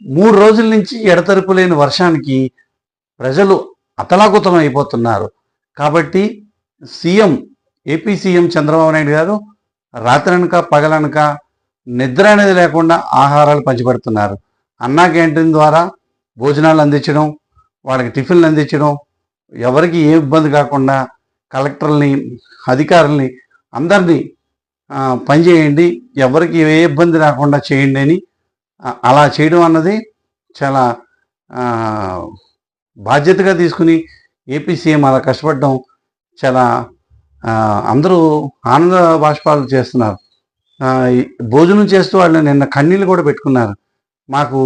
3 రోజుల నుంచి ఎడతెరిపి లేని వర్షానికి ప్రజలు అతలాకుతలం అయిపోతున్నారు. కాబట్టి ఏపీ సీఎం చంద్రబాబు నాయుడు గారు రాత్రనక పగలనక నిద్ర అనేది లేకుండా ఆహారాలు పంచిపెడుతున్నారు. అన్నా క్యాంటీన్ ద్వారా భోజనాలు అందించడం, వాళ్ళకి టిఫిన్లు అందించడం, ఎవరికి ఏ ఇబ్బంది కాకుండా కలెక్టర్లని, అధికారుల్ని అందరినీ పనిచేయండి, ఎవరికి ఏ ఇబ్బంది రాకుండా చేయండి అని అలా చేయడం అన్నది చాలా బాధ్యతగా తీసుకుని ఏపీ సీఎం అలా కష్టపడడం చాలా అందరూ ఆనంద బాష్పాలు చేస్తున్నారు. భోజనం చేస్తూ వాళ్ళు నిన్న కన్నీళ్ళు కూడా పెట్టుకున్నారు. మాకు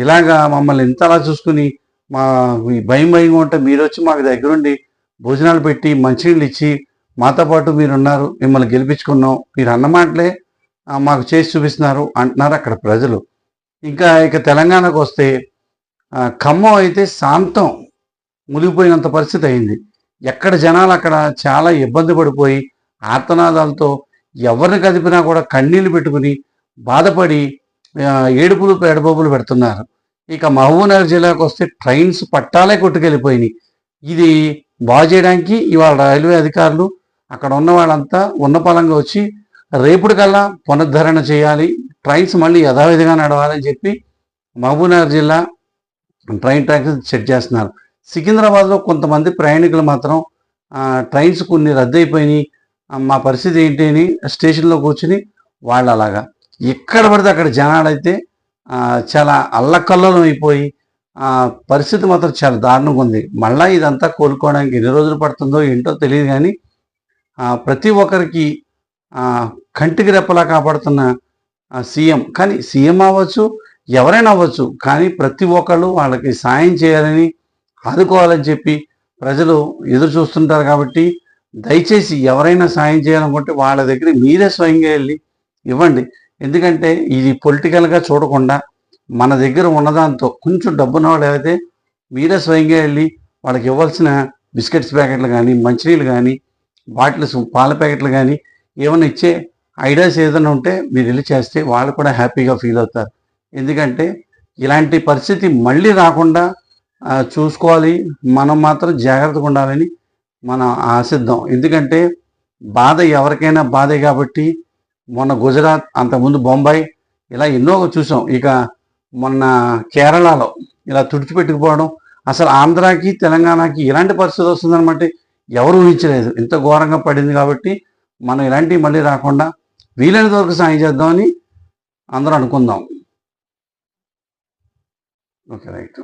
ఇలాగా మమ్మల్ని ఇంతలా చూసుకుని మా భయంగా ఉంటే మీరు వచ్చి మాకు దగ్గరుండి భోజనాలు పెట్టి మంచినీళ్ళు ఇచ్చి మాతో పాటు మీరున్నారు, మిమ్మల్ని గెలిపించుకున్నాం, మీరు అన్న మాటలే మాకు చేసి చూపిస్తున్నారు అంటున్నారు అక్కడ ప్రజలు. ఇక తెలంగాణకు వస్తే ఖమ్మం అయితే శాంతం మునిగిపోయినంత పరిస్థితి అయింది. ఎక్కడ జనాలు అక్కడ చాలా ఇబ్బంది పడిపోయి ఆర్తనాదాలతో ఎవరిని కదిపినా కూడా కన్నీళ్లు పెట్టుకుని బాధపడి ఏడుపులు ఎడబొబ్బులు పెడుతున్నారు. ఇక మహబూబ్నగర్ జిల్లాకు వస్తే ట్రైన్స్ పట్టాలే కొట్టుకెళ్ళిపోయినాయి. ఇది బాగు చేయడానికి ఇవాళ రైల్వే అధికారులు అక్కడ ఉన్న వాళ్ళంతా ఉన్నపలంగా వచ్చి రేపటికల్లా పునరుద్ధరణ చేయాలి, ట్రైన్స్ మళ్ళీ యథావిధిగా నడవాలని చెప్పి మహబూబ్నగర్ జిల్లా ట్రైన్ ట్రాక్స్ సెట్ చేస్తున్నారు. సికింద్రాబాద్లో కొంతమంది ప్రయాణికులు మాత్రం ట్రైన్స్ కొన్ని రద్దయిపోయినాయి, మా పరిస్థితి ఏంటి అని స్టేషన్లో కూర్చుని వాళ్ళు అలాగా ఎక్కడ పడితే అక్కడ జనాలైతే చాలా అల్లకల్లోలం అయిపోయి పరిస్థితి మాత్రం చాలా దారుణంగా ఉంది. మళ్ళీ ఇదంతా కోలుకోవడానికి ఎన్ని రోజులు పడుతుందో ఏంటో తెలియదు, కానీ ప్రతి ఒక్కరికి కంటికి రెప్పలా కాపాడుతున్న సీఎం, కానీ సీఎం అవ్వచ్చు ఎవరైనా అవ్వచ్చు, కానీ ప్రతి ఒక్కళ్ళు వాళ్ళకి సాయం చేయాలని ఆదుకోవాలని చెప్పి ప్రజలు ఎదురు చూస్తుంటారు. కాబట్టి దయచేసి ఎవరైనా సాయం చేయాలనుకుంటే వాళ్ళ దగ్గర మీరే స్వయంగా వెళ్ళి ఇవ్వండి. ఎందుకంటే ఇది పొలిటికల్గా చూడకుండా మన దగ్గర ఉన్నదాంతో కొంచెం డబ్బున్న వాళ్ళు అయితే మీరే స్వయంగా వెళ్ళి వాళ్ళకి ఇవ్వాల్సిన బిస్కెట్స్ ప్యాకెట్లు కానీ, మంచినీళ్ళు కానీ, బాటిల్స్ పాల ప్యాకెట్లు కానీ ఏమైనా ఇచ్చే ఐడియాస్ ఏదైనా ఉంటే మీరు వెళ్ళి చేస్తే వాళ్ళు కూడా హ్యాపీగా ఫీల్ అవుతారు. ఎందుకంటే ఇలాంటి పరిస్థితి మళ్ళీ రాకుండా చూసుకోవాలి, మనం మాత్రం జాగ్రత్తగా ఉండాలని మనం ఆశిద్దాం. ఎందుకంటే బాధ ఎవరికైనా బాధే. కాబట్టి మొన్న గుజరాత్, అంతకుముందు బొంబాయి ఇలా ఎన్నో చూసాం. ఇక మొన్న కేరళలో ఇలా తుడిచిపెట్టుకుపోవడం, అసలు ఆంధ్రాకి తెలంగాణకి ఇలాంటి పరిస్థితి వస్తుందన్నమాట ఎవరు ఊహించలేదు. ఇంత ఘోరంగా పడింది. కాబట్టి మనం ఇలాంటివి మళ్ళీ రాకుండా వీలైనంత వరకు సాయం చేద్దామని అందరూ అనుకుందాం. Okay, right.